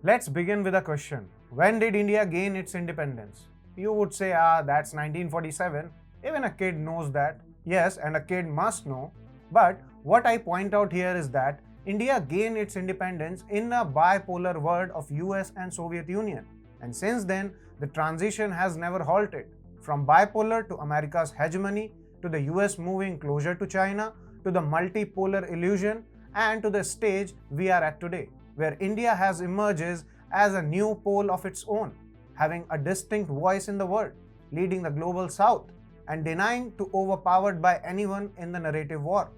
Let's begin with a question. When did India gain its independence? You would say, that's 1947. Even a kid knows that. Yes, and a kid must know. But what I point out here is that India gained its independence in a bipolar world of US and Soviet Union. And since then, the transition has never halted. From bipolar to America's hegemony, to the US moving closer to China, to the multipolar illusion, and to the stage we are at today, where India has emerged as a new pole of its own, having a distinct voice in the world, leading the global south, and denying to overpowered by anyone in the narrative war.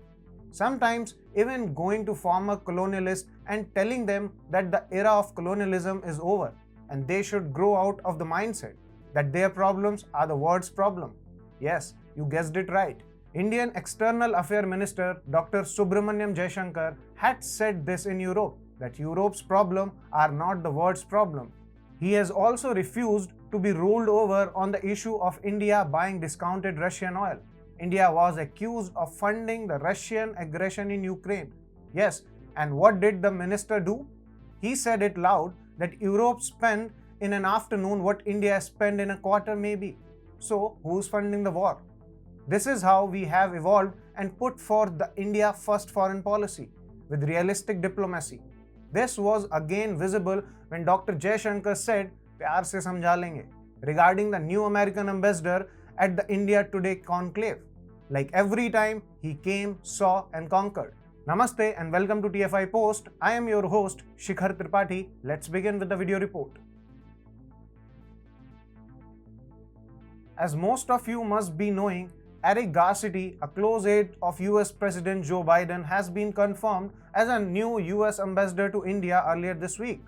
Sometimes even going to former colonialists and telling them that the era of colonialism is over and they should grow out of the mindset that their problems are the world's problem. Yes, you guessed it right. Indian External Affairs Minister Dr. Subramaniam Jaishankar had said this in Europe, that Europe's problem are not the world's problem. He has also refused to be ruled over on the issue of India buying discounted Russian oil. India was accused of funding the Russian aggression in Ukraine. Yes, and what did the minister do? He said it loud that Europe spent in an afternoon what India spent in a quarter maybe. So, who's funding the war? This is how we have evolved and put forth the India First foreign policy with realistic diplomacy. This was again visible when Dr. Jaishankar said, "Pyar se samjha lenge," regarding the new American ambassador at the India Today Conclave. Like every time, he came, saw, and conquered. Namaste and welcome to TFI Post. I am your host, Shikhar Tripathi. Let's begin with the video report. As most of you must be knowing, Eric Garcetti, a close aide of US President Joe Biden, has been confirmed as a new US ambassador to India earlier this week.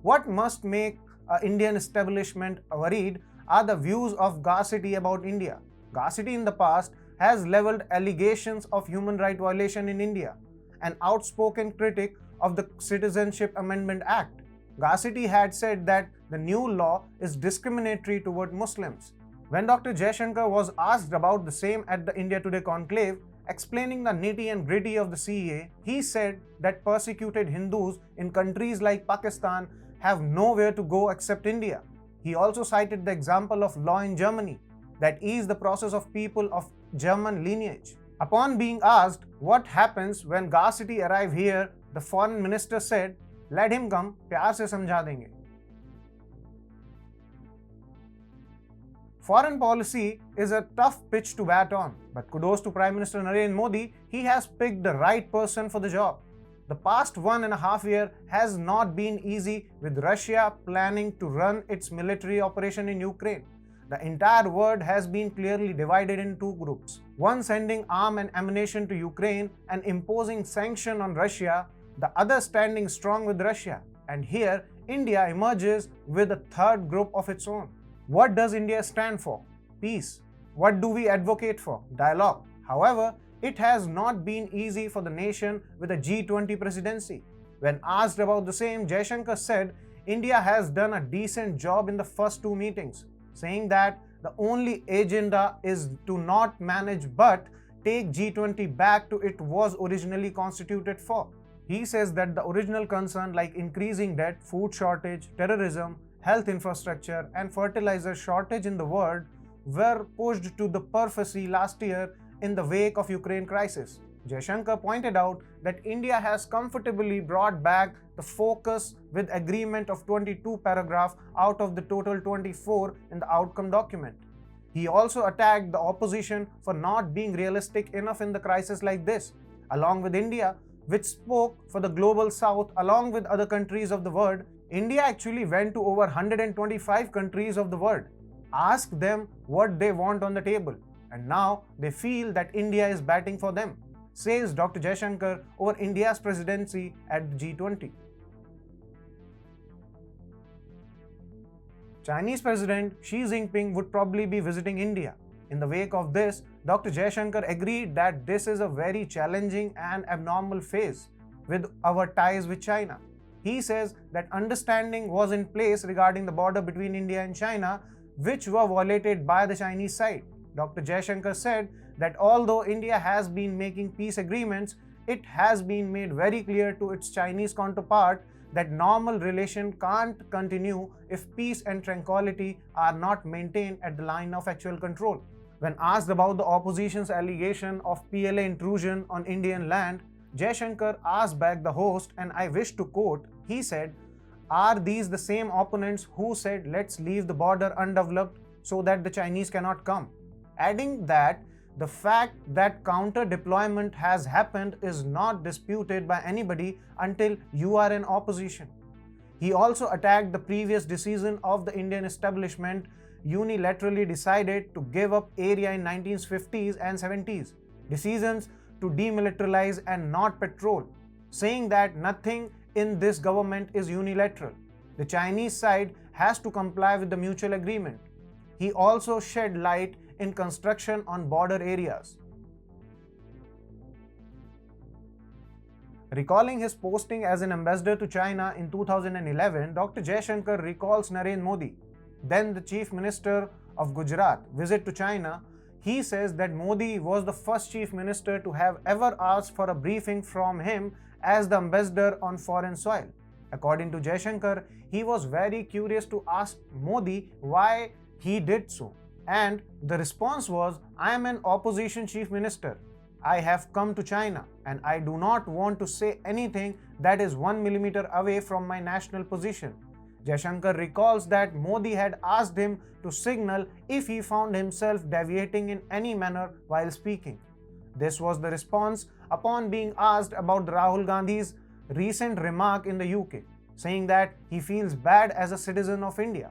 What must make an Indian establishment worried are the views of Garcetti about India. Garcetti in the past has leveled allegations of human rights violation in India, an outspoken critic of the Citizenship Amendment Act. Garcetti had said that the new law is discriminatory toward Muslims. When Dr. Jaishankar was asked about the same at the India Today Conclave, explaining the nitty and gritty of the CEA, he said that persecuted Hindus in countries like Pakistan have nowhere to go except India. He also cited the example of law in Germany that eased the process of people of German lineage. Upon being asked what happens when Garcetti arrived here, the foreign minister said, "Let him come, प्यार से समझा देंगे." Foreign policy is a tough pitch to bat on, but kudos to Prime Minister Narendra Modi, he has picked the right person for the job. The past 1.5 years has not been easy with Russia planning to run its military operation in Ukraine. The entire world has been clearly divided in two groups. One sending arms and ammunition to Ukraine and imposing sanctions on Russia, the other standing strong with Russia. And here, India emerges with a third group of its own. What does India stand for? Peace. What do we advocate for? Dialogue. However, it has not been easy for the nation with a G20 presidency. When asked about the same, Jaishankar said India has done a decent job in the first two meetings, saying that the only agenda is to not manage but take G20 back to it was originally constituted for. He says that the original concern like increasing debt, food shortage, terrorism, health infrastructure, and fertilizer shortage in the world were pushed to the periphery last year in the wake of Ukraine crisis. Jaishankar pointed out that India has comfortably brought back the focus with agreement of 22 paragraphs out of the total 24 in the outcome document. He also attacked the opposition for not being realistic enough in the crisis like this, along with India, which spoke for the global south along with other countries of the world. India actually went to over 125 countries of the world, asked them what they want on the table, and now they feel that India is batting for them, says Dr. Jaishankar over India's presidency at the G20. Chinese President Xi Jinping would probably be visiting India. In the wake of this, Dr. Jaishankar agreed that this is a very challenging and abnormal phase with our ties with China. He says that understanding was in place regarding the border between India and China, which were violated by the Chinese side. Dr. Jaishankar said that although India has been making peace agreements, it has been made very clear to its Chinese counterpart that normal relation can't continue if peace and tranquility are not maintained at the line of actual control. When asked about the opposition's allegation of PLA intrusion on Indian land, Jaishankar asked back the host, and I wish to quote, he said, "Are these the same opponents who said let's leave the border undeveloped so that the Chinese cannot come?" Adding that the fact that counter deployment has happened is not disputed by anybody until you are in opposition. He also attacked the previous decision of the Indian establishment unilaterally decided to give up area in 1950s and 70s, decisions to demilitarize and not patrol, saying that nothing in this government is unilateral. The Chinese side has to comply with the mutual agreement. He also shed light in construction on border areas. Recalling his posting as an ambassador to China in 2011, Dr. Jaishankar recalls Narendra Modi, then the Chief Minister of Gujarat, visit to China. He says that Modi was the first Chief Minister to have ever asked for a briefing from him as the ambassador on foreign soil. According to Jaishankar, he was very curious to ask Modi why he did so. And the response was, "I am an opposition chief minister. I have come to China and I do not want to say anything that is 1 millimeter away from my national position." Jaishankar recalls that Modi had asked him to signal if he found himself deviating in any manner while speaking. This was the response upon being asked about Rahul Gandhi's recent remark in the UK, saying that he feels bad as a citizen of India.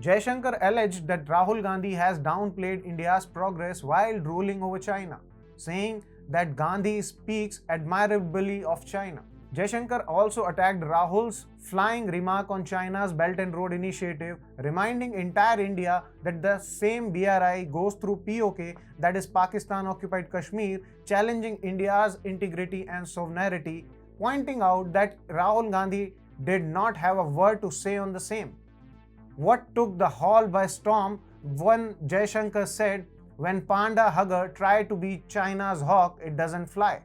Jaishankar alleged that Rahul Gandhi has downplayed India's progress while ruling over China, saying that Gandhi speaks admirably of China. Jaishankar also attacked Rahul's flying remark on China's Belt and Road Initiative, reminding entire India that the same BRI goes through POK, that is Pakistan Occupied Kashmir, challenging India's integrity and sovereignty, pointing out that Rahul Gandhi did not have a word to say on the same. What took the hall by storm when Jaishankar said, "When panda hugger try to be China's hawk, it doesn't fly."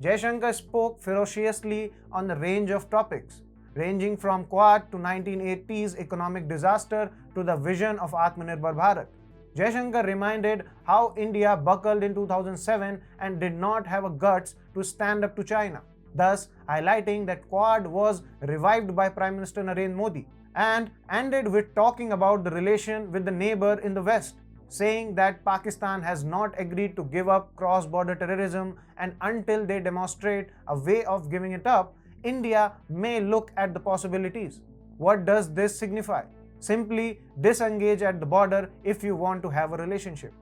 Jaishankar spoke ferociously on the range of topics, ranging from Quad to 1980s economic disaster to the vision of Atmanirbhar Bharat. Jaishankar reminded how India buckled in 2007 and did not have a guts to stand up to China, thus highlighting that Quad was revived by Prime Minister Narendra Modi, and ended with talking about the relation with the neighbor in the West, saying that Pakistan has not agreed to give up cross-border terrorism, and until they demonstrate a way of giving it up, India may look at the possibilities. What does this signify? Simply disengage at the border if you want to have a relationship.